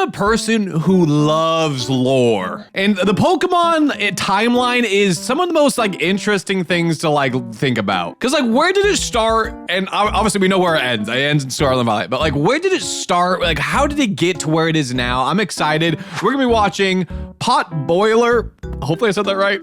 a person who loves lore, and the Pokemon timeline is some of the most like interesting things to like think about. Cause like, where did it start? And obviously we know where it ends. It ends in Scarlet Violet, but like, where did it start? Like, how did it get to where it is now? I'm excited. We're gonna be watching Pot Boiler. Hopefully I said that right.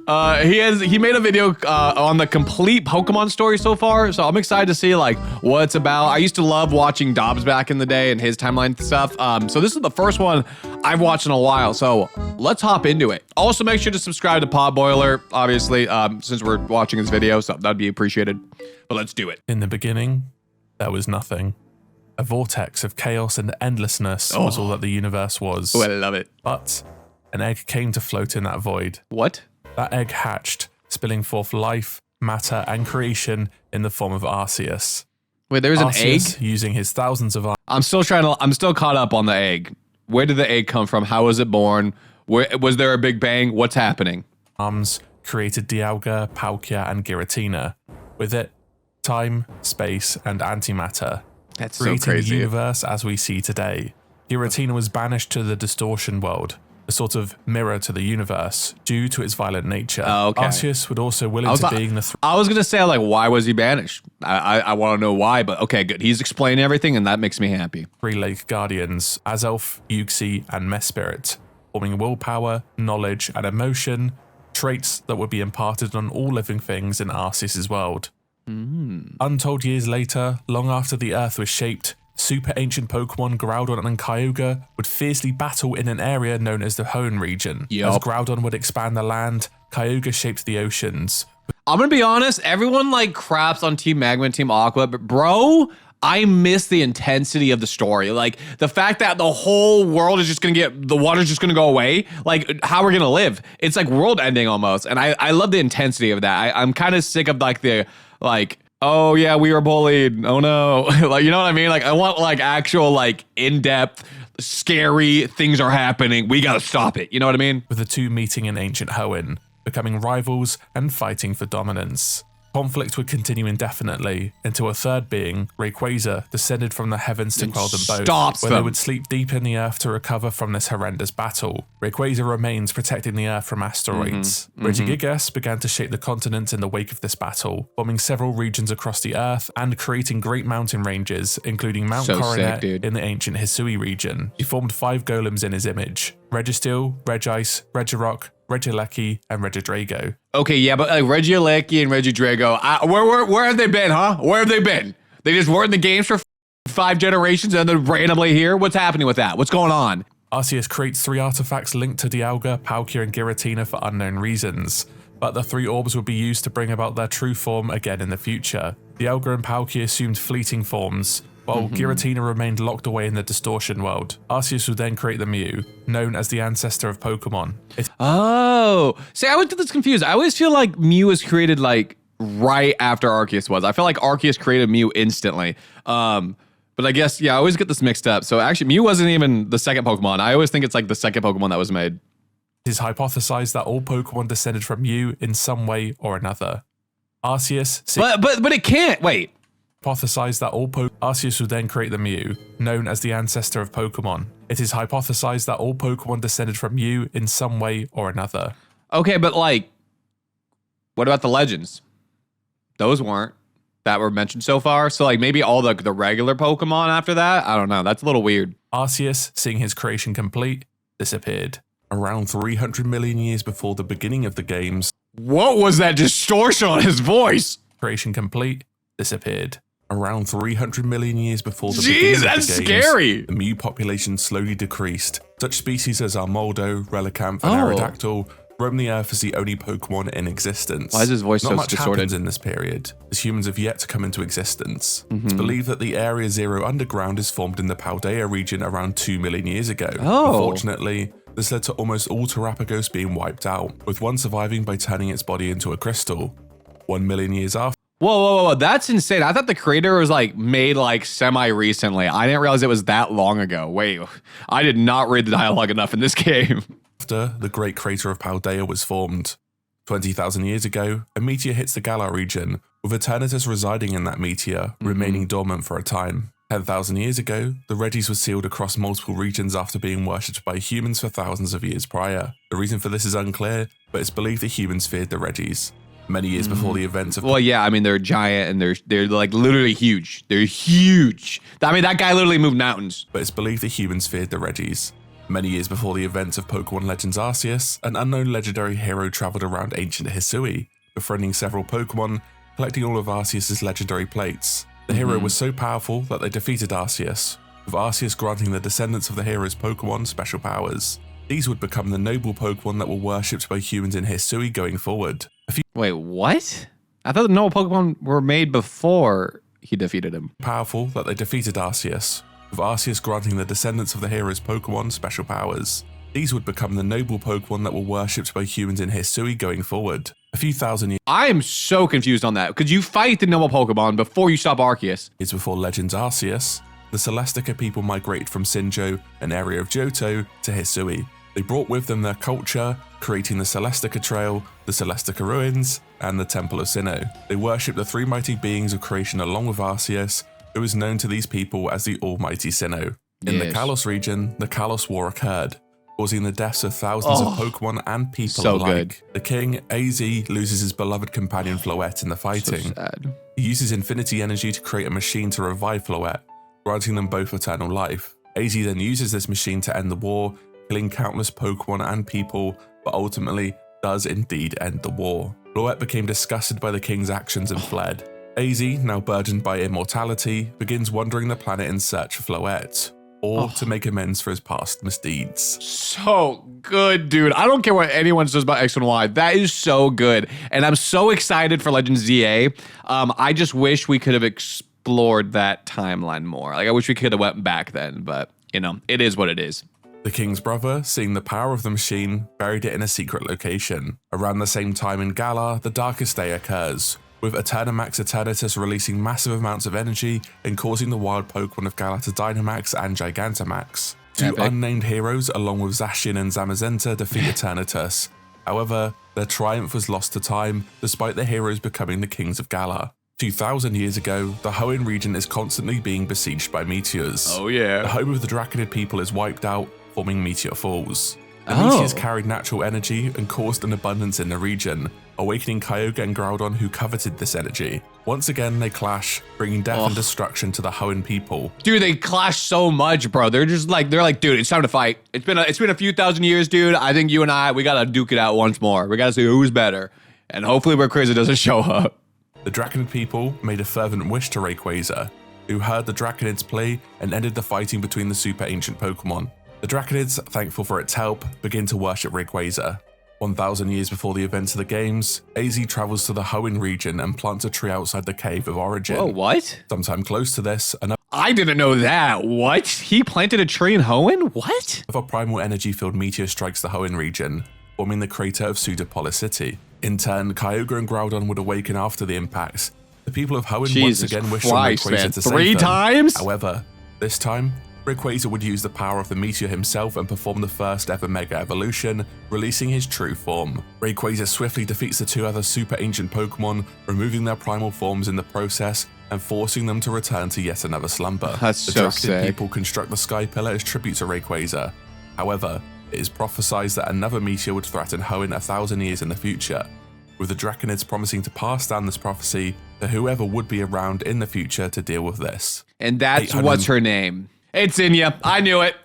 He made a video on the complete Pokemon story so far, so I'm excited to see like what it's about. I used to love watching Dobbs back in the day and his timeline stuff. So this is the first one I've watched in a while, so let's hop into it. Also, make sure to subscribe to Pot Boiler, obviously, since we're watching this video, so that'd be appreciated. But let's do it. In the beginning, there was nothing. A vortex of chaos and endlessness was all that the universe was. Oh, I love it. But an egg came to float in that void. What? That egg hatched, spilling forth life, matter, and creation in the form of Arceus. Wait, there's an egg? Using his thousands of... I'm still caught up on the egg. Where did the egg come from? How was it born? Was there a big bang? What's happening? Arms created Dialga, Palkia, and Giratina. With it, time, space, and antimatter. That's so creating crazy. the universe as we see today. Giratina was banished to the distortion world, a sort of mirror to the universe, due to its violent nature. Oh, okay. Arceus would also willing to being the... I was gonna say, like, why was he banished? I want to know why, but okay, good. He's explaining everything, and that makes me happy. Three Lake Guardians, Azelf, Uxie, and Mesprit, forming willpower, knowledge, and emotion, traits that would be imparted on all living things in Arceus' world. Untold years later, long after the Earth was shaped, super ancient Pokemon Groudon and Kyogre would fiercely battle in an area known as the Hoenn region. As Groudon would expand the land, Kyogre shaped the oceans. I'm gonna be honest, everyone like craps on Team Magma and Team Aqua, but bro, I miss the intensity of the story. Like the fact that the whole world is just gonna the water's just gonna go away. Like how we're gonna live. It's like world ending almost. And I love the intensity of that. I'm kind of sick of like oh yeah, we were bullied. Oh no. Like, you know what I mean? Like I want like actual like in-depth, scary things are happening. We gotta stop it. You know what I mean? With the two meeting in ancient Hoenn, becoming rivals and fighting for dominance. Conflict would continue indefinitely until a third being, Rayquaza, descended from the heavens to quell them both, where they would sleep deep in the earth to recover from this horrendous battle. Rayquaza remains protecting the earth from asteroids. Regigigas began to shape the continent in the wake of this battle, forming several regions across the earth and creating great mountain ranges, including Mount Coronet in the ancient Hisui region. He formed 5 golems in his image: Registeel, Regice, Regirock, Regieleki, and Regidrago. Okay, yeah, but like Regieleki and Regidrago, where have they been, huh? Where have they been? They just weren't in the games for 5 generations and then randomly here? What's happening with that? What's going on? Arceus creates 3 artifacts linked to Dialga, Palkia, and Giratina for unknown reasons, but the 3 orbs would be used to bring about their true form again in the future. Dialga and Palkia assumed fleeting forms, while Giratina remained locked away in the distortion world. Arceus would then create the Mew, known as the ancestor of Pokemon. Oh, see, I always get this confused. I always feel like Mew was created like right after Arceus was. I feel like Arceus created Mew instantly. But I guess, yeah, I always get this mixed up. So actually, Mew wasn't even the second Pokemon. I always think it's like the second Pokemon that was made. It is hypothesized that all Pokemon descended from Mew in some way or another. Arceus... But it can't, wait. Hypothesized that Arceus would then create the Mew, known as the ancestor of Pokemon. It is hypothesized that all Pokemon descended from Mew in some way or another. Okay, but like, what about the legends? Those weren't that were mentioned so far. So like maybe all the regular Pokemon after that? I don't know. That's a little weird. Arceus, seeing his creation complete, disappeared. Around 300 million years before the beginning of the games. What was that distortion on his voice? Creation complete, disappeared. Around 300 million years before the beginning of the games, scary. The Mew population slowly decreased. Such species as Armaldo, Relicanth, and Aerodactyl roam the Earth as the only Pokemon in existence. Why is his voice so distorted? Not much happens in this period, as humans have yet to come into existence. It's believed that the Area Zero underground is formed in the Paldea region around 2 million years ago. Unfortunately, this led to almost all Terrapagos being wiped out, with one surviving by turning its body into a crystal. 1 million years after, Whoa, that's insane. I thought the creator was like made like semi-recently. I didn't realize it was that long ago. Wait, I did not read the dialogue enough in this game. After the great crater of Paldea was formed. 20,000 years ago, a meteor hits the Galar region, with Eternatus residing in that meteor, remaining dormant for a time. 10,000 years ago, the Regis were sealed across multiple regions after being worshipped by humans for thousands of years prior. The reason for this is unclear, but it's believed that humans feared the Regis. Many years before the events of... Well, yeah, I mean, they're giant and they're like literally huge. They're huge. I mean, that guy literally moved mountains. But it's believed that humans feared the Regis. Many years before the events of Pokémon Legends Arceus, an unknown legendary hero traveled around ancient Hisui, befriending several Pokémon, collecting all of Arceus' legendary plates. The hero was so powerful that they defeated Arceus, with Arceus granting the descendants of the hero's Pokémon special powers. These would become the noble Pokémon that were worshipped by humans in Hisui going forward. Wait, what? I thought the noble Pokemon were made before he defeated him. Powerful that they defeated Arceus, with Arceus granting the descendants of the hero's Pokémon special powers. These would become the noble Pokémon that were worshipped by humans in Hisui going forward. A few thousand years... I am so confused on that, because you fight the noble Pokemon before you stop Arceus. Years before Legends Arceus, the Celestica people migrated from Sinnoh, an area of Johto, to Hisui. They brought with them their culture, creating the Celestica Trail, the Celestica Ruins, and the Temple of Sinnoh. They worshipped the three mighty beings of creation along with Arceus, who is known to these people as the Almighty Sinnoh. In the Kalos region, the Kalos War occurred, causing the deaths of thousands of Pokemon and people alike. The king, AZ, loses his beloved companion Floette in the fighting. So sad. He uses infinity energy to create a machine to revive Floette, granting them both eternal life. AZ then uses this machine to end the war, killing countless Pokemon and people, but ultimately does indeed end the war. Floette became disgusted by the king's actions and fled. AZ, now burdened by immortality, begins wandering the planet in search for Floette, or to make amends for his past misdeeds. So good, dude. I don't care what anyone says about X and Y. That is so good. And I'm so excited for Legends ZA. I just wish we could have explored that timeline more. Like, I wish we could have went back then, but, you know, it is what it is. The king's brother, seeing the power of the machine, buried it in a secret location. Around the same time in Galar, the Darkest Day occurs, with Eternamax Eternatus releasing massive amounts of energy and causing the wild Pokemon of Galar to Dynamax and Gigantamax. Two unnamed heroes, along with Zacian and Zamazenta, defeat Eternatus. However, their triumph was lost to time, despite the heroes becoming the kings of Galar. 2,000 years ago, the Hoenn region is constantly being besieged by meteors. Oh yeah. The home of the Draconid people is wiped out, forming meteor falls. The meteors carried natural energy and caused an abundance in the region, awakening Kyogre and Groudon, who coveted this energy. Once again, they clash, bringing death and destruction to the Hoenn people. Dude, they clash so much, bro. They're like, dude, it's time to fight. It's been a few thousand years, dude. I think you and we gotta duke it out once more. We gotta see who's better, and hopefully Rayquaza doesn't show up. The Draconid people made a fervent wish to Rayquaza, who heard the Draconids' plea and ended the fighting between the super ancient Pokemon. The Draconids, thankful for its help, begin to worship Rayquaza. 1,000 years before the events of the games, AZ travels to the Hoenn region and plants a tree outside the Cave of Origin. Oh, what? Sometime close to this, I didn't know that. What? He planted a tree in Hoenn? What? a primal energy-filled meteor strikes the Hoenn region, forming the crater of Pseudopolis City. In turn, Kyogre and Groudon would awaken after the impacts. The people of Hoenn once again wish for Rayquaza to save them. 3 times? However, this time, Rayquaza would use the power of the meteor himself and perform the first ever Mega Evolution, releasing his true form. Rayquaza swiftly defeats the 2 other super ancient Pokemon, removing their primal forms in the process and forcing them to return to yet another slumber. That's the so Draconiid sick. people construct the Sky Pillar as tribute to Rayquaza. However, it is prophesied that another meteor would threaten Hoenn 1,000 years in the future, with the Draconids promising to pass down this prophecy to whoever would be around in the future to deal with this. And that's what's her name. It's in ya. I knew it.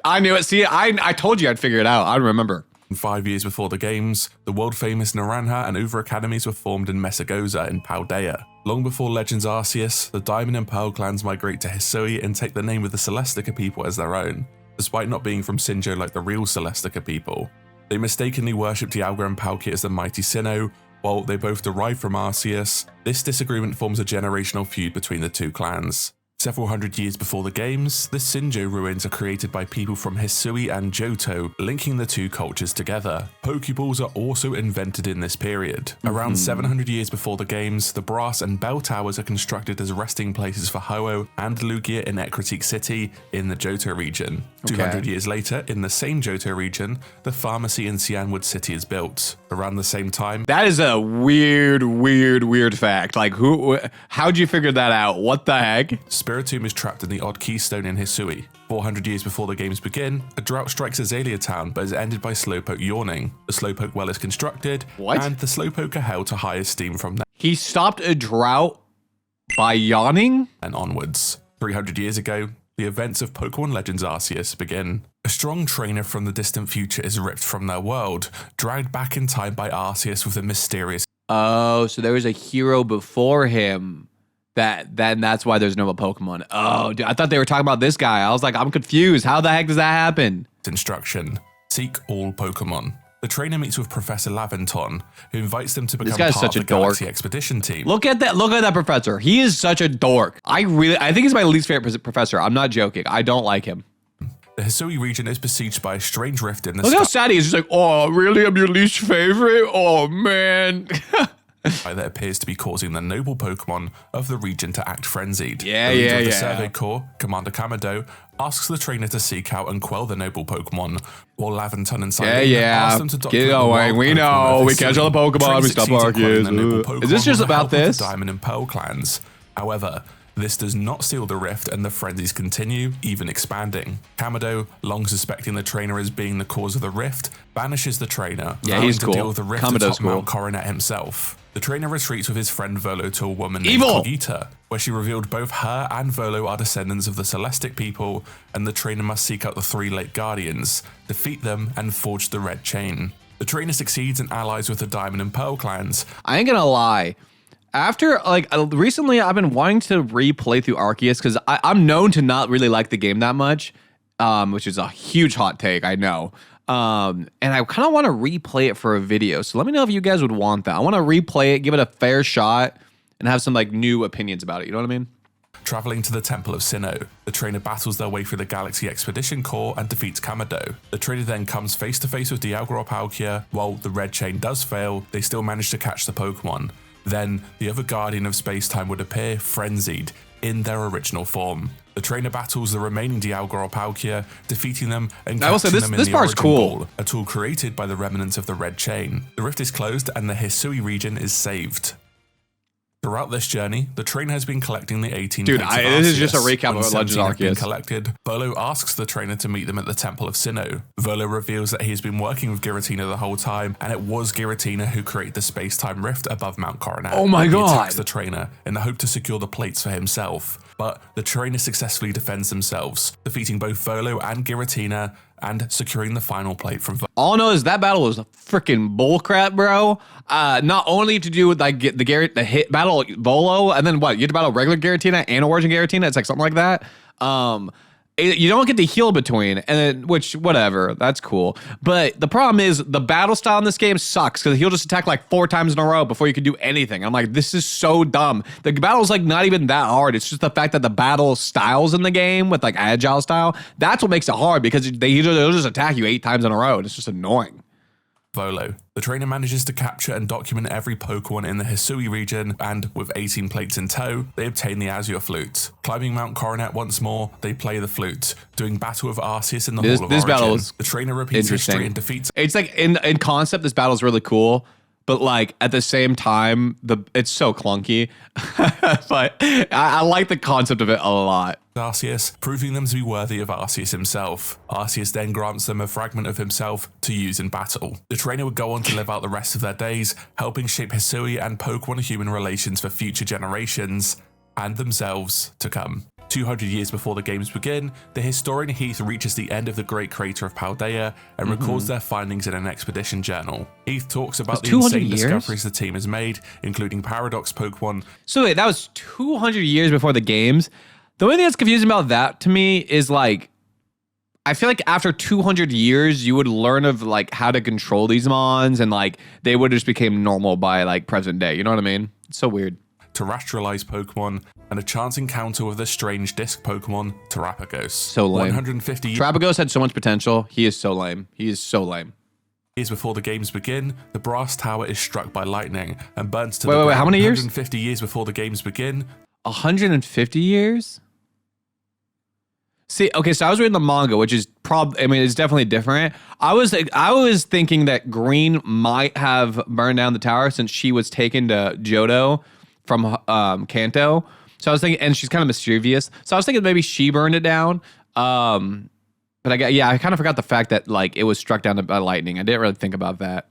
See, I told you I'd figure it out. I remember. 5 years before the games, the world-famous Naranja and Uva academies were formed in Mesagoza in Paldea. Long before Legends Arceus, the Diamond and Pearl clans migrate to Hisui and take the name of the Celestica people as their own, despite not being from Sinnoh like the real Celestica people. They mistakenly worshipped Galar and Paldea as the mighty Sinnoh, while they both derive from Arceus. This disagreement forms a generational feud between the 2 clans. Several hundred years before the games, the Sinnoh ruins are created by people from Hisui and Johto, linking the 2 cultures together. Pokeballs are also invented in this period. Around 700 years before the games, the Brass and Bell Towers are constructed as resting places for Ho-Oh and Lugia in Ecruteak City in the Johto region. 200 years later, in the same Johto region, the pharmacy in Cianwood City is built. Around the same time... That is a weird fact. Like, how'd you figure that out? What the heck? Spiritomb is trapped in the Odd Keystone in Hisui. 400 years before the games begin, a drought strikes Azalea Town but is ended by Slowpoke yawning. The Slowpoke well is constructed, and the Slowpoke are held to high esteem from there. He stopped a drought by yawning? And onwards. 300 years ago, the events of Pokemon Legends Arceus begin. A strong trainer from the distant future is ripped from their world, dragged back in time by Arceus with a mysterious... Oh, so there was a hero before him. That's why there's no Pokemon. Oh, dude, I thought they were talking about this guy. I was like, I'm confused. How the heck does that happen? Instruction. Seek all Pokemon. The trainer meets with Professor Laventon, who invites them to become part of the Galaxy Expedition team. Look at that professor. He is such a dork. I think he's my least favorite professor. I'm not joking. I don't like him. The Hisui region is besieged by a strange rift in the sky. Look how sad he is. He's like, oh, really? I'm your least favorite? Oh, man. That appears to be causing the noble Pokemon of the region to act frenzied. The Survey Corps, Commander Kamado, asks the trainer to seek out and quell the noble Pokemon, while Laventon and Simon ask them to document the wild we know. We catch all the Pokemon. We stop Arceus. Is this just about this? Diamond and Pearl clans. However, this does not seal the rift, and the frenzies continue, even expanding. Kamado, long suspecting the trainer as being the cause of the rift, banishes the trainer, he's to cool. deal with the rift atop Mount Coronet himself. The trainer retreats with his friend Volo to a woman named Cogita, where she revealed both her and Volo are descendants of the Celestic people, and the trainer must seek out the 3 Lake Guardians, defeat them, and forge the Red Chain. The trainer succeeds and allies with the Diamond and Pearl clans. I ain't gonna lie. After, recently I've been wanting to replay through Arceus because I'm known to not really like the game that much, which is a huge hot take, I know. And I kind of want to replay it for a video. So let me know if you guys would want that. I want to replay it, give it a fair shot, and have some new opinions about it. You know what I mean? Traveling to the Temple of Sinnoh, the trainer battles their way through the Galaxy Expedition Corps and defeats Kamado. The trainer then comes face to face with Dialga or Palkia. While the Red Chain does fail, they still manage to catch the Pokemon. Then, the other Guardian of Space-Time would appear, frenzied, in their original form. The trainer battles the remaining Dialga or Palkia, defeating them and catching them in the Origin Ball, a tool created by the remnants of the Red Chain. The rift is closed and the Hisui region is saved. Throughout this journey, the trainer has been collecting the 18 Dude, plates of this is just a Arceus. recap When of Legends Arceus. Collected, Volo asks the trainer to meet them at the Temple of Sinnoh. Volo reveals that he has been working with Giratina the whole time, and it was Giratina who created the space-time rift above Mount Coronet. Oh my god! He attacks the trainer in the hope to secure the plates for himself, but the trainer successfully defends themselves, defeating both Volo and Giratina and securing the final plate from Volo. All I know is that battle was a freaking bullcrap, bro. Not only to do with the hit battle Volo, and then what? You had to battle regular Giratina and Origin Giratina. It's like something like that. You don't get to heal between, and then, which whatever, that's cool. But the problem is the battle style in this game sucks because he'll just attack 4 times in a row before you can do anything. I'm like, this is so dumb. The battle's not even that hard. It's just the fact that the battle styles in the game with agile style, that's what makes it hard because they'll just attack you 8 times in a row, and it's just annoying. Volo. The trainer manages to capture and document every Pokemon in the Hisui region, and with 18 plates in tow, they obtain the Azure Flute. Climbing Mount Coronet once more, they play the flute, doing battle with Arceus in the Hall of Origin. Battle is the trainer repeats history and defeats... It's in concept, this battle is really cool, but at the same time, it's so clunky. But I like the concept of it a lot. Arceus, proving them to be worthy of Arceus himself. Arceus then grants them a fragment of himself to use in battle. The trainer would go on to live out the rest of their days, helping shape Hisui and Pokemon-human relations for future generations, and themselves to come. 200 years before the games begin, the historian Heath reaches the end of the Great Crater of Paldea and records their findings in an expedition journal. Heath talks about the insane discoveries the team has made, including Paradox Pokemon. So wait, that was 200 years before the games? The only thing that's confusing about that to me is I feel like after 200 years, you would learn of how to control these mons and they would just become normal by present day. You know what I mean? It's so weird. Terrestrialized Pokemon, and a chance encounter with a strange disc Pokemon, Terrapagos. So lame. 150 Terrapagos had so much potential. He is so lame. He is so lame. Years before the games begin, the brass tower is struck by lightning and burns to the ground. Wait, how many years? 150 years before the games begin. 150 years? See, okay, so I was reading the manga, which is it's definitely different. I was thinking that Green might have burned down the tower since she was taken to Johto from Kanto. So I was thinking, and she's kind of mischievous. So I was thinking maybe she burned it down. But I kind of forgot the fact that like it was struck down by lightning. I didn't really think about that.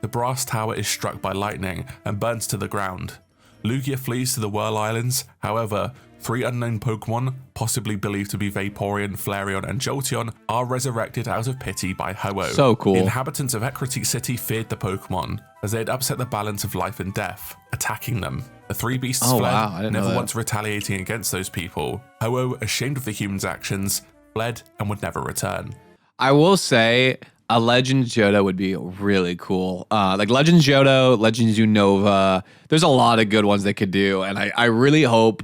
The brass tower is struck by lightning and burns to the ground. Lugia flees to the Whirl Islands. However, 3 unknown Pokemon, possibly believed to be Vaporeon, Flareon, and Jolteon, are resurrected out of pity by Ho-Oh. So cool. The inhabitants of Ecruteak City feared the Pokemon, as they had upset the balance of life and death, attacking them. The 3 beasts fled, never once retaliating against those people. Ho-Oh, ashamed of the humans' actions, fled and would never return. I will say a Legends Johto would be really cool. Like Legends Johto, Legends Unova. There's a lot of good ones they could do. And I really hope,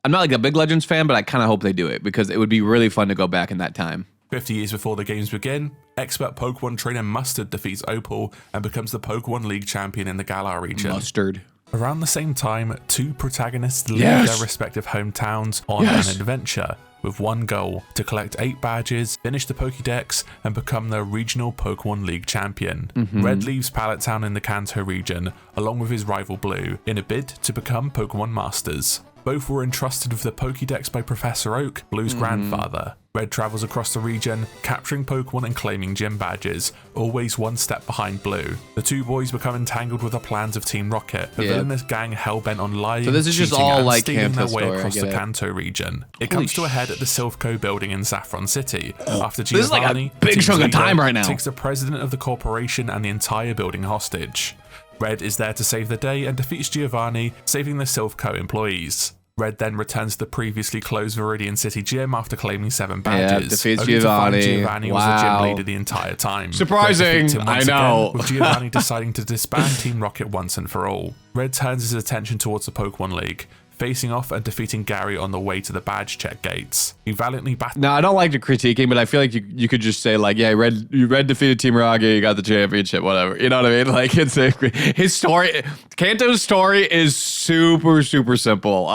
I'm not like a big Legends fan, but I kind of hope they do it because it would be really fun to go back in that time. 50 years before the games begin, expert Pokemon trainer Mustard defeats Opal and becomes the Pokemon League champion in the Galar region. Mustard. Around the same time, 2 protagonists leave their respective hometowns on an adventure with one goal: to collect 8 badges, finish the Pokédex, and become the regional Pokemon League champion. Red leaves Pallet Town in the Kanto region, along with his rival Blue, in a bid to become Pokemon Masters. Both were entrusted with the Pokédex by Professor Oak, Blue's grandfather. Red travels across the region, capturing Pokemon and claiming gym badges, always one step behind Blue. The 2 boys become entangled with the plans of Team Rocket, a villainous gang hell-bent on lying, so this is just all like stealing their way story, across the Kanto region. It comes to a head at the Silphco building in Saffron City, after Giovanni, this is like a big chunk of time right now, takes the president of the corporation and the entire building hostage. Red is there to save the day and defeats Giovanni, saving the Silphco employees. Red then returns to the previously closed Viridian City gym after claiming 7 badges. Defeats Giovanni. Giovanni was the gym leader the entire time. Surprising, I know. Again, with Giovanni deciding to disband Team Rocket once and for all. Red turns his attention towards the Pokemon League, facing off and defeating Gary on the way to the badge check gates. He valiantly battles. Now, I don't like the critiquing, but I feel like you could just say like, yeah, Red defeated Team Rocket, you got the championship, whatever. You know what I mean? Like his story, Kanto's story is super, super simple.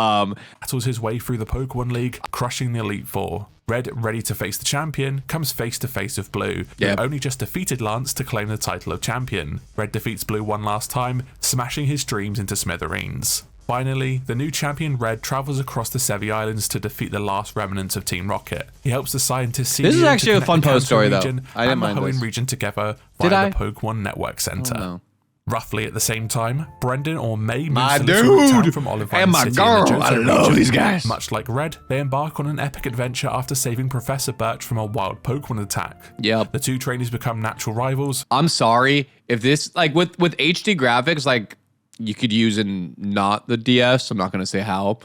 Battles his way through the Pokemon League, crushing the Elite Four. Red, ready to face the champion, comes face to face with Blue, who only just defeated Lance to claim the title of champion. Red defeats Blue one last time, smashing his dreams into smithereens. Finally, the new champion Red travels across the Sevi Islands to defeat the last remnants of Team Rocket. He helps the scientists see this is actually a fun post story though. I didn't mind the Hoenn region together via the Pokemon Network Center. Oh, no. Roughly at the same time, Brendan or May moves to Little Town from Olivine and my City girl. in the Johto I love region. these guys. Much like Red, they embark on an epic adventure after saving Professor Birch from a wild Pokemon attack. Yep. The 2 trainers become natural rivals. I'm sorry if this, like with HD graphics, like you could use in not the DS. I'm not going to say how.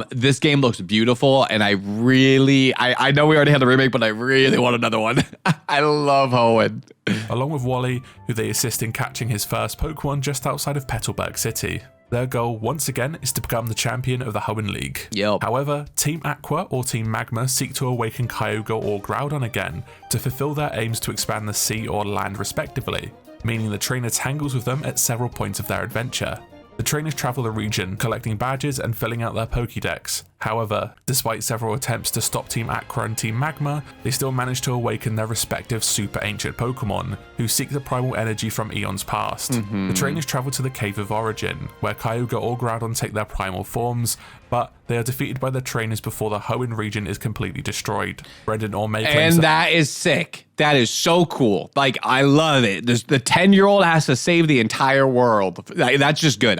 This game looks beautiful, and I know we already had the remake, but I really want another one. I love Hoenn. Along with Wally, who they assist in catching his first Pokemon just outside of Petalburg City. Their goal, once again, is to become the champion of the Hoenn League. Yep. However, Team Aqua or Team Magma seek to awaken Kyogre or Groudon again to fulfill their aims to expand the sea or land respectively, meaning the trainer tangles with them at several points of their adventure. The trainers travel the region, collecting badges and filling out their Pokédex. However, despite several attempts to stop Team Aqua and Team Magma, they still manage to awaken their respective super ancient Pokemon, who seek the primal energy from eons past. The trainers travel to the Cave of Origin, where Kyogre or Groudon take their primal forms, but they are defeated by the trainers before the Hoenn region is completely destroyed. Brendan or May claims that is sick. That is so cool. Like, I love it. The 10-year-old has to save the entire world. That's just good.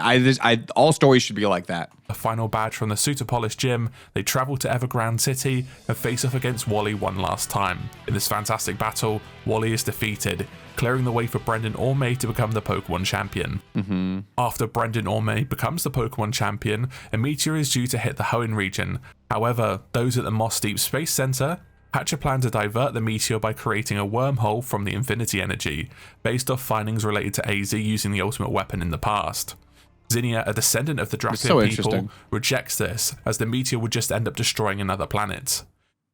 All stories should be like that. A final badge from the Suitopolis gym, they travel to Evergrande City and face off against Wally one last time. In this fantastic battle, Wally is defeated, clearing the way for Brendan or May to become the Pokemon champion. After Brendan or May becomes the Pokemon champion, a meteor is due to hit the Hoenn region. However, those at the Moss Deep Space Center hatch a plan to divert the meteor by creating a wormhole from the Infinity Energy, based off findings related to AZ using the ultimate weapon in the past. Zinnia, a descendant of the Draco people, rejects this, as the meteor would just end up destroying another planet.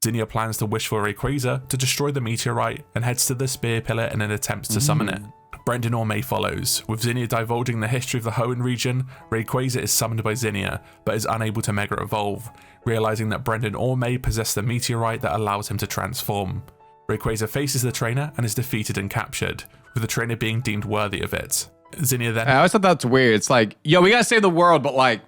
Zinnia plans to wish for Rayquaza to destroy the meteorite and heads to the Spear Pillar in an attempt to summon it. Brendan or May follows, with Zinnia divulging the history of the Hoenn region. Rayquaza is summoned by Zinnia, but is unable to Mega Evolve, realizing that Brendan or May possess the meteorite that allows him to transform. Rayquaza faces the trainer and is defeated and captured, with the trainer being deemed worthy of it. Zinnia then... I always thought that's weird. It's like, yo, we gotta save the world, but like,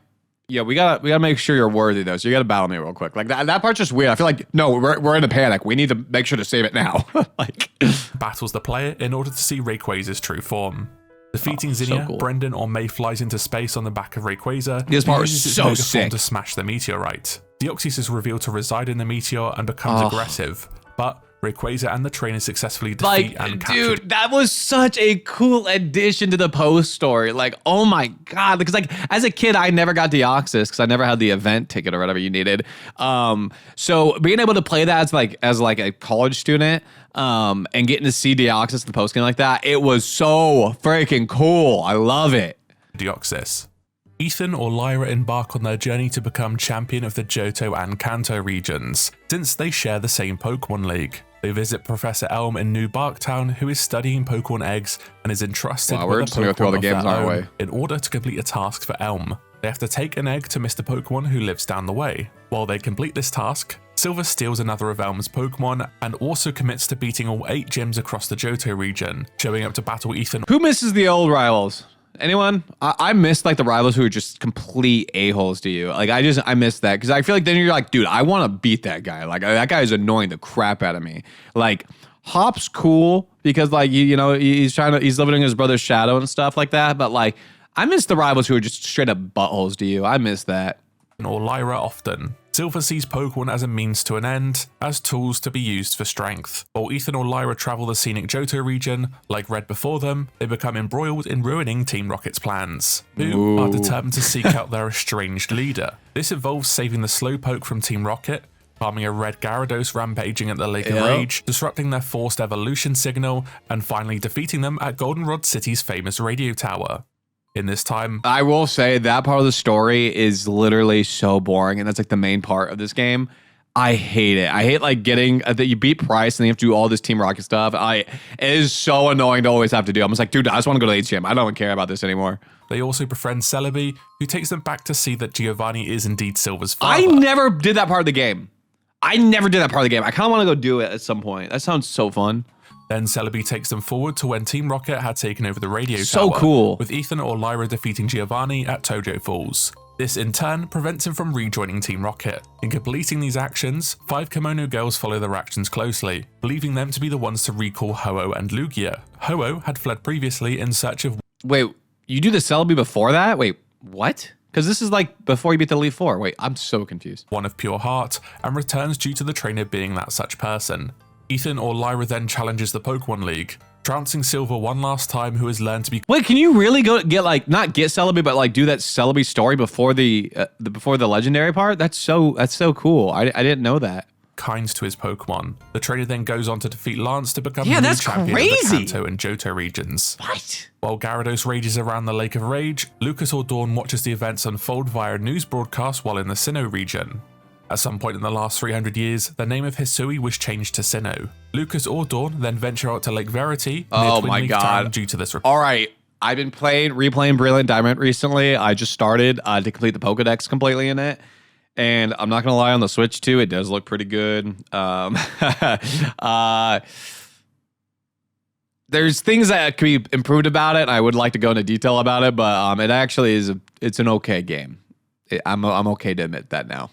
Yeah, we gotta make sure you're worthy though. So you gotta battle me real quick. Like that part's just weird. I feel like no, we're in a panic. We need to make sure to save it now. Like battles the player in order to see Rayquaza's true form. Defeating Zinnia, so cool. Brendan or May flies into space on the back of Rayquaza. This part was so sick. To smash the meteorite. Deoxys is revealed to reside in the meteor and becomes aggressive, but Rayquaza and the trainer successfully defeat and capture. Dude, that was such a cool addition to the post story. Like, oh my god! Because like as a kid, I never got Deoxys because I never had the event ticket or whatever you needed. So being able to play that as like a college student, and getting to see Deoxys in the post game like that, it was so freaking cool. I love it. Deoxys. Ethan or Lyra embark on their journey to become champion of the Johto and Kanto regions, since they share the same Pokemon League. They visit Professor Elm in New Barktown, who is studying Pokemon eggs and is entrusted with a Pokemon of their own in order to complete a task for Elm. They have to take an egg to Mr. Pokemon who lives down the way. While they complete this task, Silver steals another of Elm's Pokemon and also commits to beating all 8 gyms across the Johto region, showing up to battle Ethan. Who misses the old rivals? Anyone? I miss like the rivals who are just complete a-holes to you. Like I miss that because I feel like then you're like, dude, I want to beat that guy. Like that guy is annoying the crap out of me. Like Hop's cool because like he's living in his brother's shadow and stuff like that. But like I miss the rivals who are just straight up buttholes to you. I miss that. Or Lyra often. Silver sees Pokemon as a means to an end, as tools to be used for strength. While Ethan or Lyra travel the scenic Johto region, like Red before them, they become embroiled in ruining Team Rocket's plans, who are determined to seek out their estranged leader. This involves saving the Slowpoke from Team Rocket, farming a red Gyarados rampaging at the Lake of Rage, disrupting their forced evolution signal, and finally defeating them at Goldenrod City's famous radio tower. In this time, I will say that part of the story is literally so boring, and that's like the main part of this game. I hate it. I hate like getting that you beat Price and you have to do all this Team Rocket stuff. It is so annoying to always have to do. I'm just like, dude, I just want to go to the HM. I don't care about this anymore. They also befriend Celebi, who takes them back to see that Giovanni is indeed Silver's father. I never did that part of the game. I kind of want to go do it at some point. That sounds so fun. Then Celebi takes them forward to when Team Rocket had taken over the radio tower. So cool. With Ethan or Lyra defeating Giovanni at Tojo Falls. This in turn prevents him from rejoining Team Rocket. In completing these actions, 5 Kimono girls follow their actions closely, believing them to be the ones to recall Ho-Oh and Lugia. Ho-Oh had fled previously in search of... Wait, you do the Celebi before that? Wait, what? Because this is like before you beat the Elite Four. Wait, I'm so confused. One of pure heart, and returns due to the trainer being that such person. Ethan or Lyra then challenges the Pokemon League, trouncing Silver one last time, who has learned to be... Wait, can you really go get like, not get Celebi, but like do that Celebi story before the legendary part? That's so cool. I didn't know that. Kind to his Pokemon. The trainer then goes on to defeat Lance to become the new that's champion crazy. of the Kanto and Johto regions. What? While Gyarados rages around the Lake of Rage, Lucas or Dawn watches the events unfold via a news broadcast while in the Sinnoh region. At some point in the last 300 years, the name of Hisui was changed to Sinnoh. Lucas or Dawn then venture out to Lake Verity. Oh my god! Due to this. All right, I've been replaying Brilliant Diamond recently. I just started to complete the Pokedex completely in it, and I'm not gonna lie, on the Switch too, it does look pretty good. There's things that could be improved about it, and I would like to go into detail about it, but it actually is. It's an okay game. I'm okay to admit that now.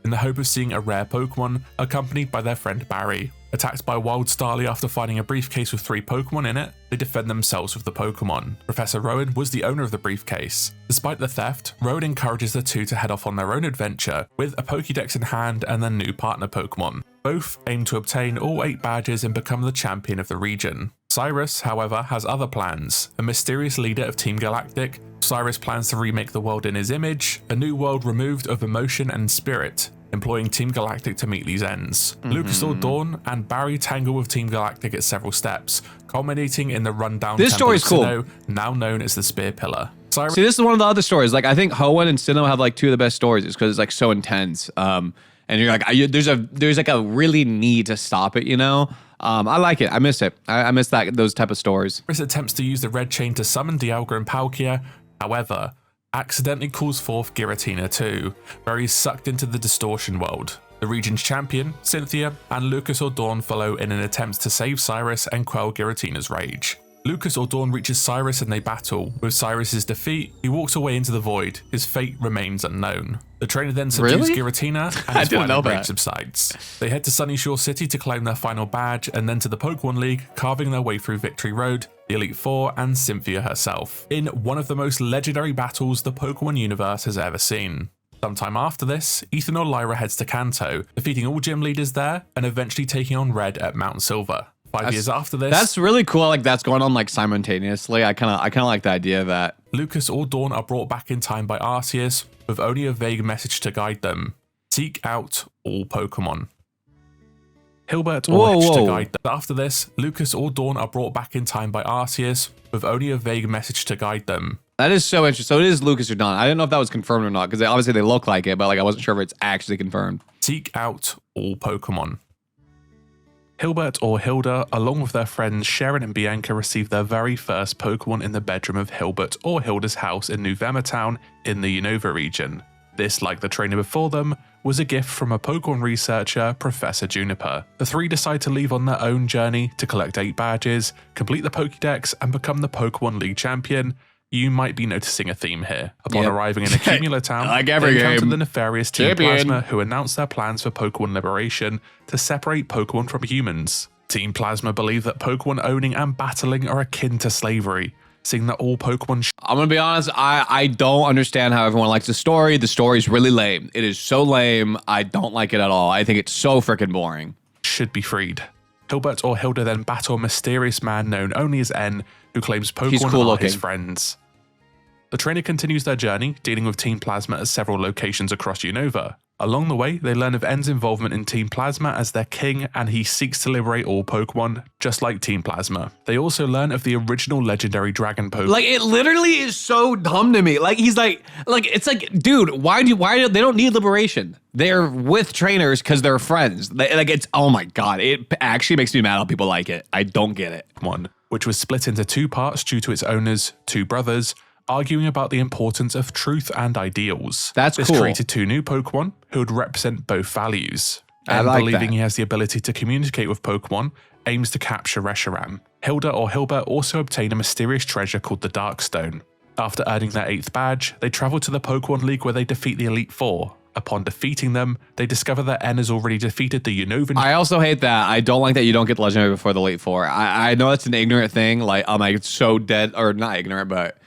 In the hope of seeing a rare Pokemon, accompanied by their friend Barry. Attacked by Wild Starly after finding a briefcase with 3 Pokemon in it, they defend themselves with the Pokemon. Professor Rowan was the owner of the briefcase. Despite the theft, Rowan encourages the two to head off on their own adventure, with a Pokédex in hand and their new partner Pokemon. Both aim to obtain all 8 badges and become the champion of the region. Cyrus, however, has other plans. A mysterious leader of Team Galactic, Cyrus plans to remake the world in his image, a new world removed of emotion and spirit, employing Team Galactic to meet these ends. Lucas or Dawn and Barry tangle with Team Galactic at several steps, culminating in the rundown this temple story's of cool. Sinnoh, now known as the Spear Pillar. See, this is one of the other stories. Like, I think Hoenn and Sinnoh have like 2 of the best stories, is because it's like so intense. And you're like, there's like a really need to stop it, you know? I like it. I miss it. I miss those type of stories. Chris attempts to use the red chain to summon Dialga and Palkia, however, accidentally calls forth Giratina too, where he's sucked into the distortion world. The region's champion, Cynthia, and Lucas or Dawn follow in an attempt to save Cyrus and quell Giratina's rage. Lucas or Dawn reaches Cyrus and they battle. With Cyrus's defeat, he walks away into the void. His fate remains unknown. The trainer then subdues Giratina and his violent rage subsides. They head to Sunyshore City to claim their final badge and then to the Pokemon League, carving their way through Victory Road, the Elite Four, and Cynthia herself, in one of the most legendary battles the Pokemon universe has ever seen. Sometime after this, Ethan or Lyra heads to Kanto, defeating all gym leaders there and eventually taking on Red at Mount Silver. 5 years after this, that's really cool. Like that's going on like simultaneously. I kind of like the idea of that. Lucas or Dawn are brought back in time by Arceus with only a vague message to guide them: seek out all Pokemon. Hilbert or Hitch to guide them. After this, Lucas or Dawn are brought back in time by Arceus with only a vague message to guide them. That is so interesting. So it is Lucas or Dawn. I didn't know if that was confirmed or not because obviously they look like it, but like I wasn't sure if it's actually confirmed. Seek out all Pokemon. Hilbert or Hilda, along with their friends Sharon and Bianca, receive their very first Pokemon in the bedroom of Hilbert or Hilda's house in New Town in the Unova region. This, like the trainer before them, was a gift from a Pokemon researcher, Professor Juniper. The three decide to leave on their own journey to collect 8 badges, complete the Pokédex, and become the Pokemon League champion. You might be noticing a theme here. Upon arriving in Accumula Town, like every they game, encounter the nefarious Team Plasma, who announce their plans for Pokemon liberation to separate Pokemon from humans. Team Plasma believe that Pokemon owning and battling are akin to slavery, seeing that all Pokemon I'm gonna be honest, I don't understand how everyone likes the story. The story's really lame. It is so lame, I don't like it at all. I think it's so freaking boring. Should be freed. Hilbert or Hilda then battle a mysterious man known only as N, who claims Pokemon are his friends. The trainer continues their journey, dealing with Team Plasma at several locations across Unova. Along the way, they learn of N's involvement in Team Plasma as their king, and he seeks to liberate all Pokemon, just like Team Plasma. They also learn of the original legendary Dragon Pokemon. Like, it literally is so dumb to me. Like, he's like, it's like, dude, why they don't need liberation. They're with trainers because they're friends. Oh my God, it actually makes me mad how people like it. I don't get it. One, which was split into 2 parts due to its owners, 2 brothers, arguing about the importance of truth and ideals. That's cool. This created 2 new Pokemon who would represent both values. And believing he has the ability to communicate with Pokemon, aims to capture Reshiram. Hilda or Hilbert also obtain a mysterious treasure called the Dark Stone. After earning their 8th badge, they travel to the Pokemon League where they defeat the Elite Four. Upon defeating them, they discover that N has already defeated the Unovan. I also hate that. I don't like that you don't get the Legendary before the Elite Four. I know it's an ignorant thing. Like, I'm like so dead, or not ignorant, but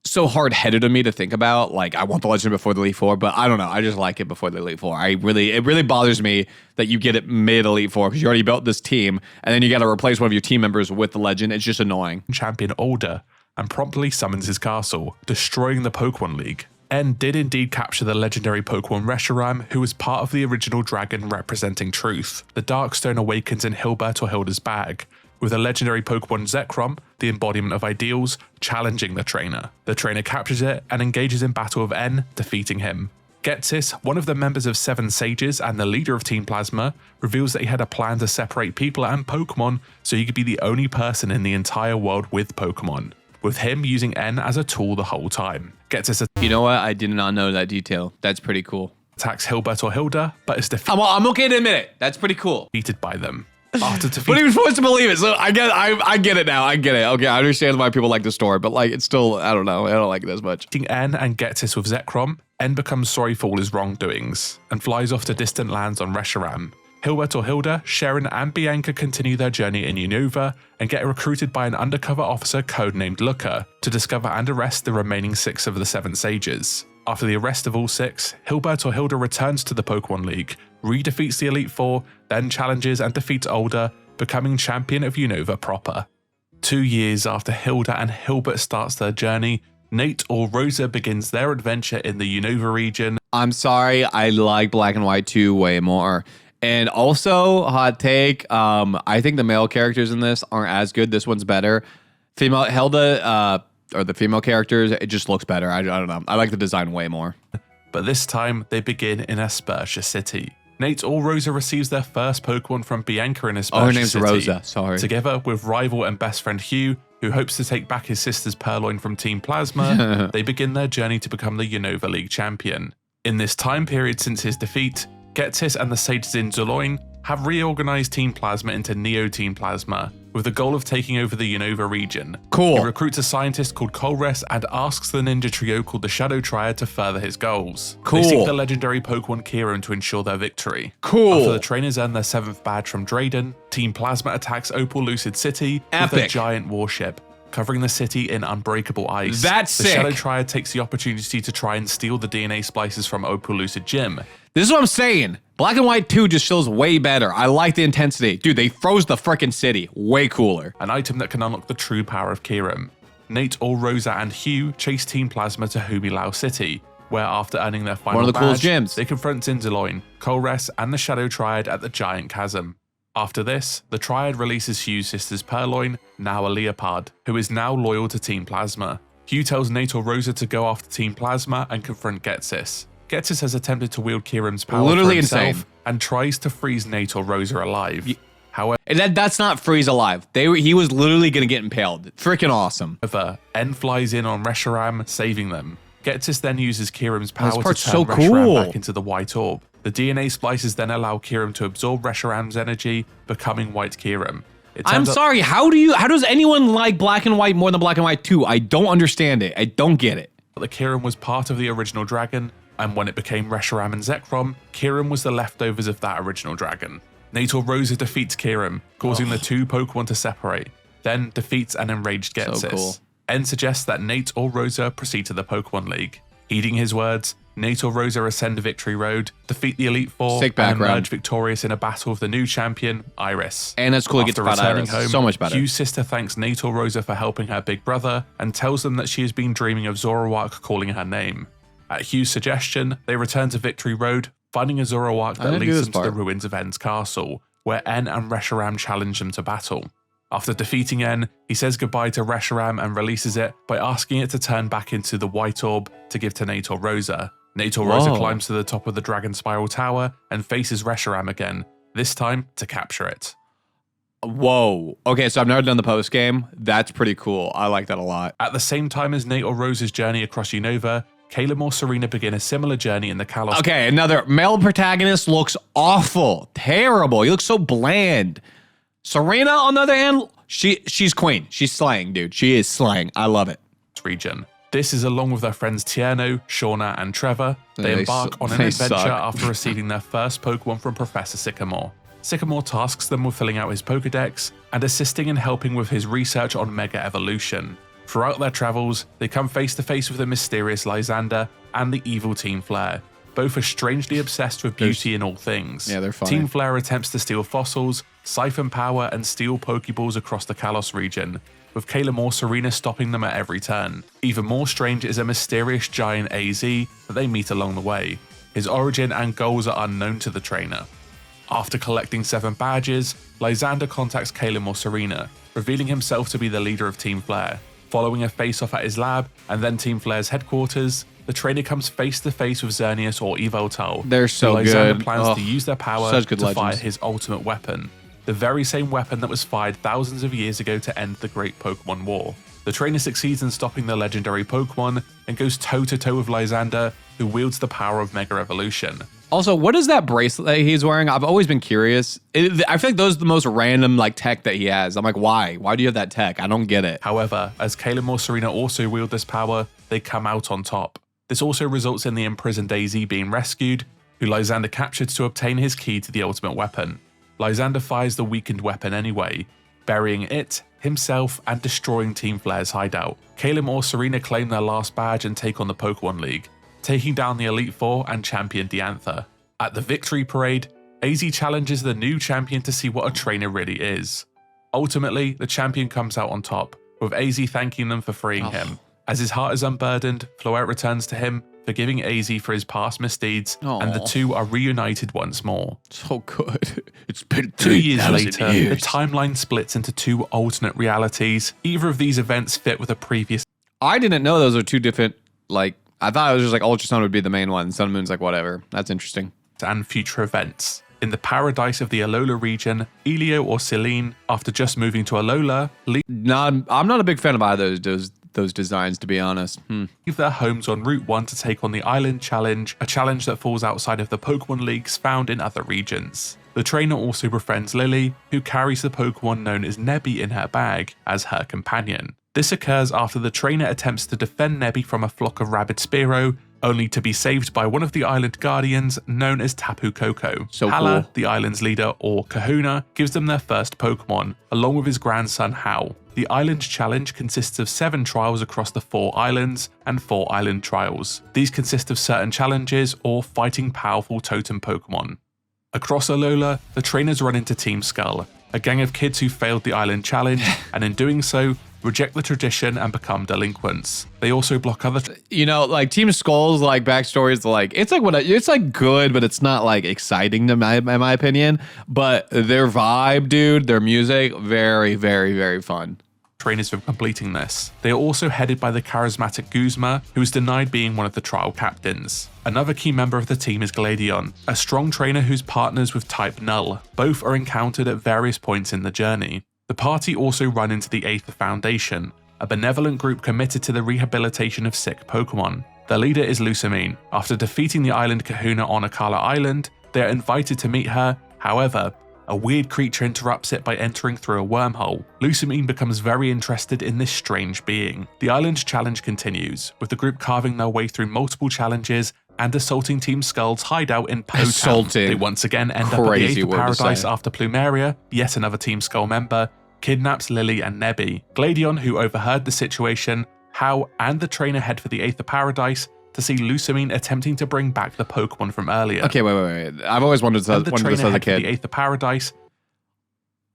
so hard-headed of me to think about. Like, I want the Legend before the Elite Four, but I don't know. I just like it before the Elite Four. It really bothers me that you get it mid-Elite Four because you already built this team, and then you got to replace one of your team members with the Legend. It's just annoying. Champion Alder and promptly summons his castle, destroying the Pokemon League. N did indeed capture the legendary Pokemon Reshiram, who was part of the original dragon representing truth. The Darkstone awakens in Hilbert or Hilda's bag, with the legendary Pokemon Zekrom, the embodiment of ideals, challenging the trainer. The trainer captures it and engages in battle with N, defeating him. Getsis, one of the members of 7 Sages and the leader of Team Plasma, reveals that he had a plan to separate people and Pokemon so he could be the only person in the entire world with Pokemon, with him using N as a tool the whole time. Getsis, you know what? I did not know that detail. That's pretty cool. Attacks Hilbert or Hilda, but is defeated. I'm okay to admit it. That's pretty cool. Defeated by them. After but he was forced to believe it, so I get it now. I get it. Okay, I understand why people like the story, but like it's still, I don't know. I don't like it as much. N and Getsis with Zekrom, N becomes sorry for all his wrongdoings and flies off to distant lands on Reshiram. Hilbert or Hilda, Sharon and Bianca continue their journey in Unova and get recruited by an undercover officer codenamed Looker to discover and arrest the remaining 6 of the 7 Sages. After the arrest of all 6, Hilbert or Hilda returns to the Pokemon League, re-defeats the Elite Four, then challenges and defeats Alder, becoming champion of Unova proper. 2 years after Hilda and Hilbert starts their journey, Nate or Rosa begins their adventure in the Unova region. I'm sorry, I like Black and White 2 way more. And also, hot take, I think the male characters in this aren't as good. This one's better. Female Hilda, or the female characters, it just looks better. I don't know. I like the design way more. But this time, they begin in Aspertia City. Nate or Rosa receives their first Pokemon from Bianca in Aspertia City. Oh, her name's Rosa, sorry. Together with rival and best friend Hugh, who hopes to take back his sister's Purloin from Team Plasma, they begin their journey to become the Unova League champion. In this time period since his defeat, Getsis and the Sages in Zoloin have reorganized Team Plasma into Neo Team Plasma, with the goal of taking over the Unova region. Cool. He recruits a scientist called Colress and asks the ninja trio called the Shadow Triad to further his goals. Cool. They seek the legendary Pokemon Kyurem to ensure their victory. Cool. After the trainers earn their 7th badge from Drayden, Team Plasma attacks Opal Lucid City Epic. with their giant warship, covering the city in unbreakable ice. That's the sick. Shadow Triad takes the opportunity to try and steal the DNA splices from Opal Lucid Gym. This is what I'm saying. Black and White 2 just feels way better. I like the intensity. Dude, they froze the freaking city. Way cooler. An item that can unlock the true power of Kyurem. Nate, Rosa, and Hugh chase Team Plasma to Humilau City, where after earning their final One of the coolest badge, gyms. they confront Zinzaloin, Colress, and the Shadow Triad at the Giant Chasm. After this, the Triad releases Hugh's sister's Purloin, now a Leopard, who is now loyal to Team Plasma. Hugh tells Nate Rosa to go after Team Plasma and confront Getsis. Getsis has attempted to wield Kyurem's power Literally for himself insane. and tries to freeze Nate Rosa alive. However, That's not freeze alive. He was literally going to get impaled. Freaking awesome. N flies in on Reshiram, saving them. Getsis then uses Kyurem's power to turn part's so Reshiram cool. back into the White Orb. The DNA splices then allow Kyurem to absorb Reshiram's energy, becoming White Kyurem. I'm sorry. How does anyone like Black and White more than Black and White 2? I don't understand it. I don't get it. The Kyurem was part of the original dragon, and when it became Reshiram and Zekrom, Kyurem was the leftovers of that original dragon. Nate Rosa defeats Kyurem, causing the two Pokemon to separate, then defeats an enraged Getsis. So cool. N suggests that Nate Rosa proceed to the Pokemon League. Heeding his words, Nate Rosa ascend Victory Road, defeat the Elite Four, Sick and background. emerge victorious in a battle of the new champion, Iris. And that's cool. He gets to After fight returning Iris. home, So much better. Hugh's sister thanks Nate Rosa for helping her big brother and tells them that she has been dreaming of Zoroark calling her name. At Hugh's suggestion, they return to Victory Road, finding a Zoroark that leads them to the ruins of N's castle, where N and Reshiram challenge them to battle. After defeating N, he says goodbye to Reshiram and releases it by asking it to turn back into the White Orb to give to Nate Rosa. Nate Rosa climbs to the top of the Dragon Spiral Tower and faces Reshiram again, this time to capture it. Whoa. Okay, so I've never done the post game. That's pretty cool. I like that a lot. At the same time as Nate Rosa's journey across Unova, Caleb or Serena begin a similar journey in the Kalos. Okay, another male protagonist looks awful, terrible. He looks so bland. Serena, on the other hand, she's queen. She's slaying, dude. She is slaying. I love it. Region. This is along with their friends Tierno, Shauna, and Trevor. They embark on an adventure after receiving their first Pokemon from Professor Sycamore. Sycamore tasks them with filling out his Pokedex and assisting in helping with his research on Mega Evolution. Throughout their travels, they come face to face with the mysterious Lysander and the evil Team Flare. Both are strangely obsessed with beauty in all things. Yeah, they're funny. Team Flare attempts to steal fossils, siphon power, and steal Pokeballs across the Kalos region, with Caleb or Serena stopping them at every turn. Even more strange is a mysterious giant AZ that they meet along the way. His origin and goals are unknown to the trainer. After collecting 7 badges, Lysander contacts Caleb or Serena, revealing himself to be the leader of Team Flare. Following a face-off at his lab and then Team Flare's headquarters, the trainer comes face to face with Xerneas or Yveltal. They're so Lysander good. plans to use their power to fire legends. his ultimate weapon, the very same weapon that was fired thousands of years ago to end the Great Pokemon War. The trainer succeeds in stopping the legendary Pokemon and goes toe-to-toe with Lysander, who wields the power of Mega Evolution. Also, what is that bracelet that he's wearing? I've always been curious. I feel like those are the most random tech that he has. I'm like, why? Why do you have that tech? I don't get it. However, as Caleb or Serena also wield this power, they come out on top. This also results in the imprisoned Daisy being rescued, who Lysander captured to obtain his key to the ultimate weapon. Lysander fires the weakened weapon anyway, burying it, himself, and destroying Team Flare's hideout. Caleb or Serena claim their last badge and take on the Pokemon League, taking down the Elite Four and champion Diantha. At the Victory Parade, AZ challenges the new champion to see what a trainer really is. Ultimately, the champion comes out on top, with AZ thanking them for freeing him. As his heart is unburdened, Floette returns to him, forgiving AZ for his past misdeeds, and the two are reunited once more. So good. It's been 2 years later, years. the timeline splits into 2 alternate realities. Either of these events fit with a previous. I didn't know those are 2 different, I thought it was just Ultrasound would be the main one. Sun and Moon's whatever. That's interesting. And future events. In the paradise of the Alola region, Elio or Celine, after just moving to Alola, I'm not a big fan of either of those those designs, to be honest. Leave their homes on Route 1 to take on the Island Challenge, a challenge that falls outside of the Pokemon Leagues found in other regions. The trainer also befriends Lily, who carries the Pokemon known as Nebby in her bag as her companion. This occurs after the trainer attempts to defend Nebby from a flock of rabid Spearow, only to be saved by one of the island guardians known as Tapu Koko. So Hala, cool. the island's leader, or Kahuna, gives them their first Pokemon, along with his grandson Hau. The Island Challenge consists of 7 trials across the 4 islands and 4 island trials. These consist of certain challenges or fighting powerful totem Pokemon. Across Alola, the trainers run into Team Skull, a gang of kids who failed the Island Challenge, and in doing so, reject the tradition and become delinquents. They also block other like Team Skull's like backstory is like it's like good, but it's not like exciting in my opinion. But their vibe, dude, their music, very, very, very fun. Trainers for completing this. They are also headed by the charismatic Guzma, who is denied being one of the trial captains. Another key member of the team is Gladion, a strong trainer who's partners with type Null. Both are encountered at various points in the journey. The party also run into the Aether Foundation, a benevolent group committed to the rehabilitation of sick Pokemon. Their leader is Lusamine. After defeating the island Kahuna on Akala Island, they are invited to meet her. However, a weird creature interrupts it by entering through a wormhole. Lusamine becomes very interested in this strange being. The Island Challenge continues, with the group carving their way through multiple challenges and assaulting Team Skull's hideout in Po-Town. They once again end up at the Aether Paradise after Plumeria, yet another Team Skull member, kidnaps Lily and Nebby. Gladion, who overheard the situation, Hau and the trainer head for the Aether Paradise to see Lusamine attempting to bring back the Pokemon from earlier. Okay, wait. I've always wondered this as a kid. The Aether Paradise.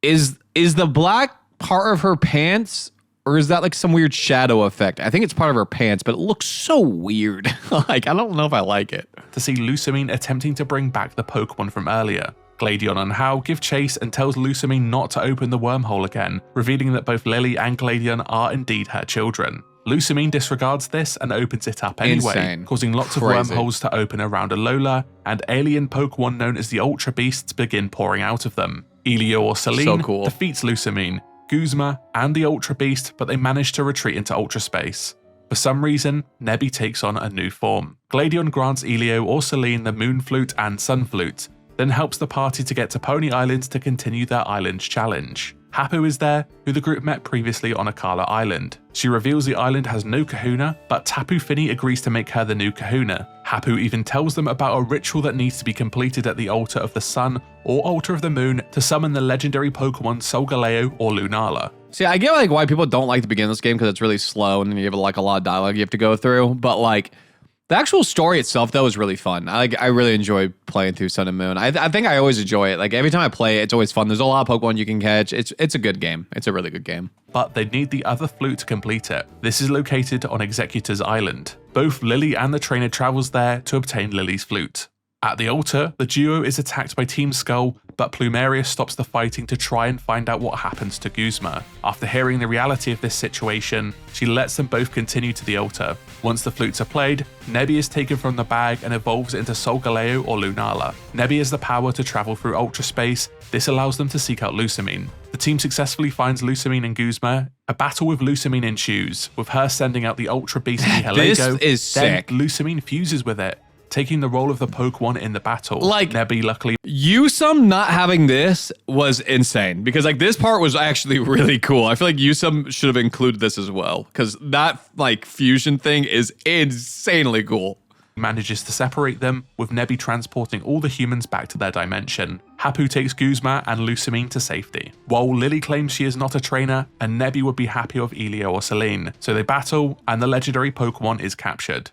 Is the black part of her pants, or is that like some weird shadow effect? I think it's part of her pants, but it looks so weird. Like, I don't know if I like it. To see Lusamine attempting to bring back the Pokemon from earlier. Gladion and Hau give chase and tells Lusamine not to open the wormhole again, revealing that both Lily and Gladion are indeed her children. Lusamine disregards this and opens it up anyway, causing lots of wormholes to open around Alola, and alien Pokemon known as the Ultra Beasts begin pouring out of them. Elio or Celine defeats Lusamine, Guzma, and the Ultra Beast, but they manage to retreat into Ultra Space. For some reason, Nebby takes on a new form. Gladion grants Elio or Celine the Moon Flute and Sun Flute, then helps the party to get to Pony Island to continue their Island Challenge. Hapu is there, who the group met previously on Akala Island. She reveals the island has no Kahuna, but Tapu Fini agrees to make her the new Kahuna. Hapu even tells them about a ritual that needs to be completed at the altar of the sun or altar of the moon to summon the legendary Pokemon Solgaleo or Lunala. See, I get like why people don't like to begin this game because it's really slow and then you have like a lot of dialogue you have to go through, but like the actual story itself, though, is really fun. I really enjoy playing through Sun and Moon. I think I always enjoy it. Like, every time I play it, it's always fun. There's a lot of Pokemon you can catch. It's a good game. It's a really good game. But they need the other flute to complete it. This is located on Executor's Island. Both Lily and the trainer travels there to obtain Lily's flute. At the altar, the duo is attacked by Team Skull, but Plumeria stops the fighting to try and find out what happens to Guzma. After hearing the reality of this situation, she lets them both continue to the altar. Once the flutes are played, Nebby is taken from the bag and evolves into Solgaleo or Lunala. Nebby has the power to travel through Ultra Space. This allows them to seek out Lusamine. The team successfully finds Lusamine and Guzma. A battle with Lusamine ensues, with her sending out the Ultra Beast Nihilego. This is sick. Then Lusamine fuses with it, taking the role of the Pokemon in the battle. Like, Nebby luckily... Yusum not having this was insane, because like this part was actually really cool. I feel like Yusum should have included this as well, because that like fusion thing is insanely cool. Manages to separate them, with Nebby transporting all the humans back to their dimension. Hapu takes Guzma and Lusamine to safety, while Lily claims she is not a trainer, and Nebby would be happy with Elio or Celine. So they battle, and the legendary Pokemon is captured.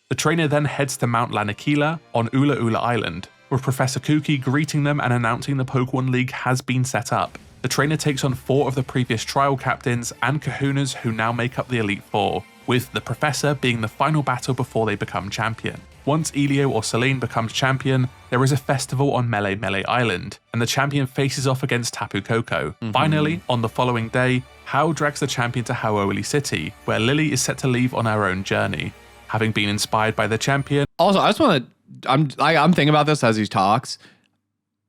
The trainer then heads to Mount Lanakila on Ula Ula Island, with Professor Kuki greeting them and announcing the Pokemon League has been set up. The trainer takes on 4 of the previous trial captains and Kahunas who now make up the Elite Four, with the Professor being the final battle before they become champion. Once Elio or Celine becomes champion, there is a festival on Mele Mele Island, and the champion faces off against Tapu Koko. Finally, on the following day, Hau drags the champion to Hau'oli City, where Lily is set to leave on her own journey. Having been inspired by the champion. Also, I just want to, I'm thinking about this as he talks.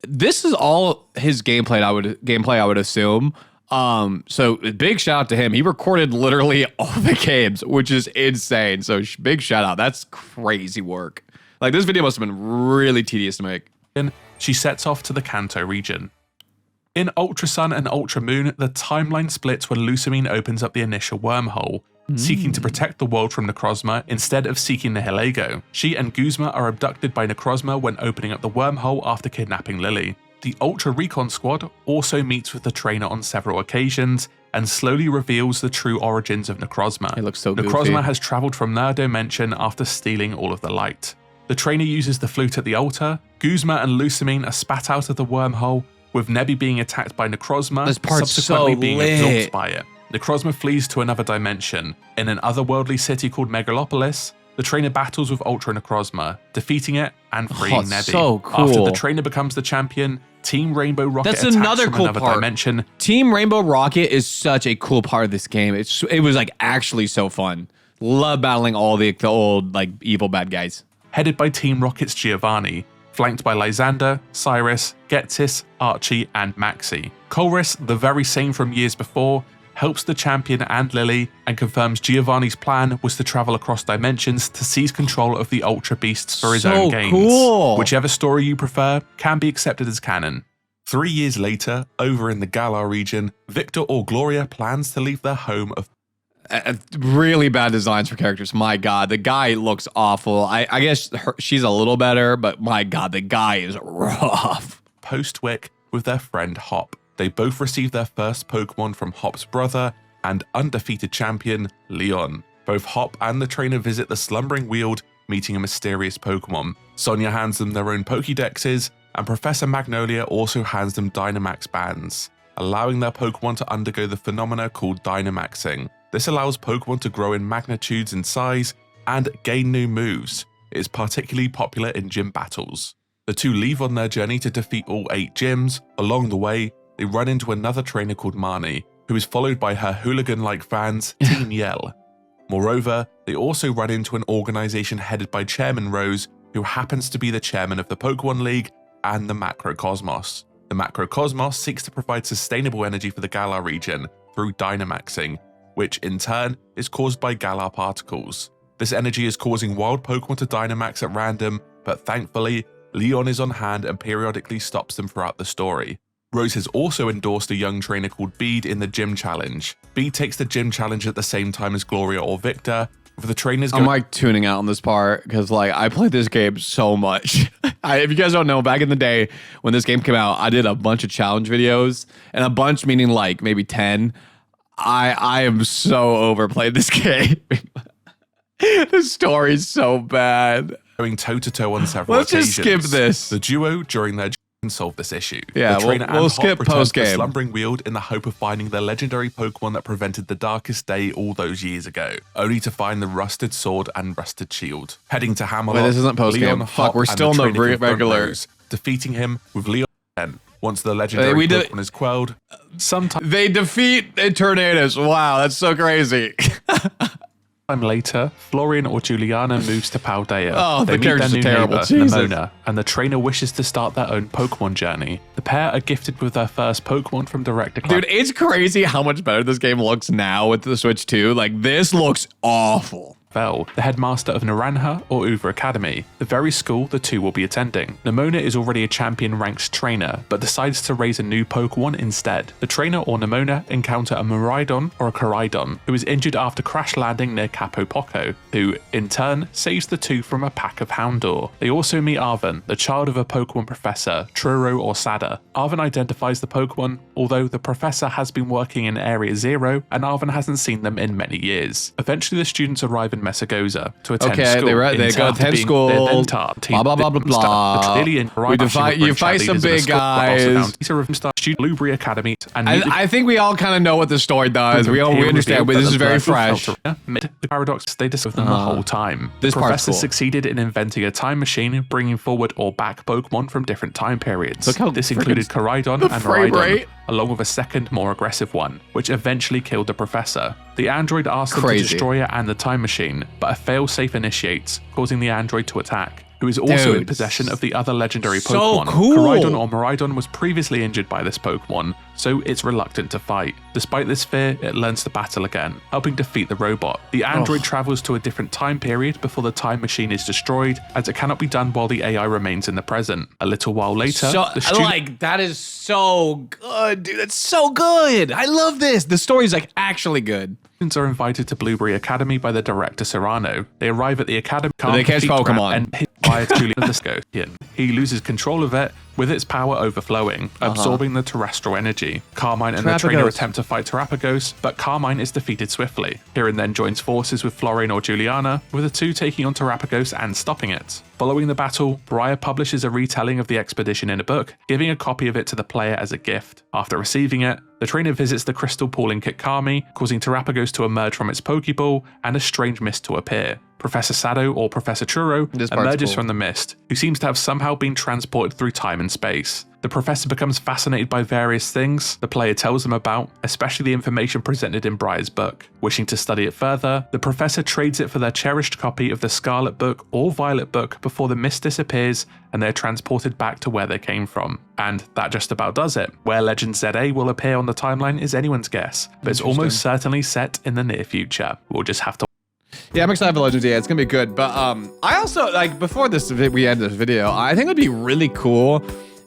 This is all his gameplay, I would assume. So big shout out to him. He recorded literally all the games, which is insane. So big shout out. That's crazy work. Like, this video must have been really tedious to make. She sets off to the Kanto region. In Ultra Sun and Ultra Moon, the timeline splits when Lusamine opens up the initial wormhole, seeking to protect the world from Necrozma instead of seeking Nihilego. She and Guzma are abducted by Necrozma when opening up the wormhole after kidnapping Lily. The Ultra Recon Squad also meets with the trainer on several occasions and slowly reveals the true origins of Necrozma. It looks so goofy. Necrozma has travelled from their dimension after stealing all of the light. The trainer uses the flute at the altar. Guzma and Lusamine are spat out of the wormhole, with Nebby being attacked by Necrozma, This part's subsequently so being lit. absorbed by it. Necrozma flees to another dimension. In an otherworldly city called Megalopolis, the trainer battles with Ultra Necrozma, defeating it and freeing Nebby. So cool. After the trainer becomes the champion, Team Rainbow Rocket That's attacks another from cool another part. dimension. Team Rainbow Rocket is such a cool part of this game. It was like actually so fun. Love battling all the old like evil bad guys. Headed by Team Rocket's Giovanni, flanked by Lysander, Cyrus, Getsis, Archie, and Maxi. Colress, the very same from years before, helps the champion and Lily and confirms Giovanni's plan was to travel across dimensions to seize control of the Ultra Beasts for his own gains. Cool. Whichever story you prefer can be accepted as canon. 3 years later, over in the Galar region, Victor or Gloria plans to leave their home of Really bad designs for characters. My God, the guy looks awful. I guess she's a little better, but my God, the guy is rough. Postwick with their friend Hop. They both receive their first Pokemon from Hop's brother and undefeated champion, Leon. Both Hop and the trainer visit the Slumbering Weald, meeting a mysterious Pokemon. Sonia hands them their own Pokédexes, and Professor Magnolia also hands them Dynamax bands, allowing their Pokemon to undergo the phenomena called Dynamaxing. This allows Pokemon to grow in magnitudes and size and gain new moves. It is particularly popular in gym battles. The two leave on their journey to defeat all 8 gyms. Along the way, they run into another trainer called Marnie, who is followed by her hooligan-like fans, Team Yell. Moreover, they also run into an organization headed by Chairman Rose, who happens to be the chairman of the Pokemon League and the Macrocosmos. The Macrocosmos seeks to provide sustainable energy for the Galar region through Dynamaxing, which in turn is caused by Galar particles. This energy is causing wild Pokemon to Dynamax at random, but thankfully, Leon is on hand and periodically stops them throughout the story. Rose has also endorsed a young trainer called Bede in the Gym Challenge. Bede takes the Gym Challenge at the same time as Gloria or Victor, with the trainers I'm like tuning out on this part because like I played this game so much. If you guys don't know, back in the day when this game came out, I did a bunch of challenge videos, and a bunch meaning like maybe 10. I am so overplayed this game. The story's so bad. Going toe-to-toe on several Let's occasions. just skip this. The duo, during their can solve this issue. Yeah, the trainer we'll and skip Hop return to the post-game. Slumbering Weald in the hope of finding the legendary Pokemon that prevented the darkest day all those years ago, only to find the rusted sword and rusted shield. Heading to Hammerlock, Wait, this isn't post-game. Leon, Fuck, Hop, we're and still in the trainer confront regular. Rose, defeating him with Leon. Once the legendary Pokemon is quelled, sometime They defeat Tornadoes. Wow, that's so crazy. later, Florian or Juliana moves to Paldea. Oh, they the meet their characters new are terrible. neighbor, Jesus. Nimona, and the trainer wishes to start their own Pokemon journey. The pair are gifted with their first Pokemon from Director Club. Dude, it's crazy how much better this game looks now with the Switch 2. Like, this looks awful. The headmaster of Naranja or Uva Academy, the very school the two will be attending. Nimona is already a champion-ranked trainer, but decides to raise a new Pokemon instead. The trainer or Nimona encounter a Miraidon or a Koraidon, who is injured after crash landing near Capo Poco, who, in turn, saves the two from a pack of Houndour. They also meet Arven, the child of a Pokemon professor, Truro or Sada. Arven identifies the Pokemon, although the professor has been working in Area Zero, and Arven hasn't seen them in many years. Eventually, the students arrive in Messagoza to attend school. They go attend school. Blah blah blah blah blah. You fight some big guys. Lubri Academy, and I think we all kind of know what the story does. We understand, but this is very fresh. The paradox they discuss them the whole time. This the part's professor cool. succeeded in inventing a time machine, bringing forward or back Pokemon from different time periods. Look how This included Koraidon and frame Miraidon, rate. along with a second, more aggressive one, which eventually killed the professor. The android asked them to Crazy. destroy it and the time machine, but a fail-safe initiates, causing the android to attack. who is also Dude, in possession of the other legendary so Pokemon. cool. Koraidon or Miraidon was previously injured by this Pokemon, so it's reluctant to fight. Despite this fear, it learns to battle again, helping defeat the robot. The android travels to a different time period before the time machine is destroyed, as it cannot be done while the AI remains in the present. A little while later, the student... that is so good, dude. That's so good. I love this. The story's like actually good. Students are invited to Blueberry Academy by the director Serrano. They arrive at the academy, they catch Pokemon, and hit by Julian the Scorpion. He loses control of it, with its power overflowing, absorbing the terrestrial energy. Carmine and the trainer attempt to fight Terapagos, but Carmine is defeated swiftly. Kieran then joins forces with Florian or Juliana, with the two taking on Terapagos and stopping it. Following the battle, Briar publishes a retelling of the expedition in a book, giving a copy of it to the player as a gift. After receiving it, the trainer visits the crystal pool in Kitkami, causing Terapagos to emerge from its Pokeball and a strange mist to appear. Professor Sado, or Professor Churro, emerges from the mist, who seems to have somehow been transported through time and space. The professor becomes fascinated by various things the player tells him about, especially the information presented in Briar's book. Wishing to study it further, the professor trades it for their cherished copy of the Scarlet Book or Violet Book before the mist disappears and they're transported back to where they came from. And that just about does it. Where Legend ZA will appear on the timeline is anyone's guess, but it's almost certainly set in the near future. We'll just have to... Yeah, I'm excited for Legends. Yeah, it's gonna be good. But I also, like, before we end this video, I think it'd be really cool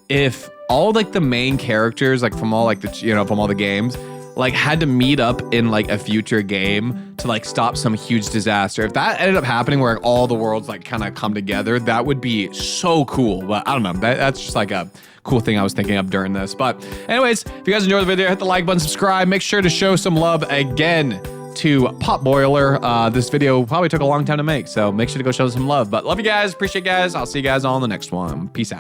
if all like the main characters, like from all like the from all the games, like had to meet up in like a future game to like stop some huge disaster. If that ended up happening where all the worlds like kind of come together, that would be so cool. But I don't know, that's just like a cool thing I was thinking of during this. But anyways, if you guys enjoyed the video, hit the like button, subscribe, make sure to show some love again to Pop Boiler. This video probably took a long time to make, so make sure to go show some love. But love you guys, appreciate you guys. I'll see you guys all in the next one. Peace out.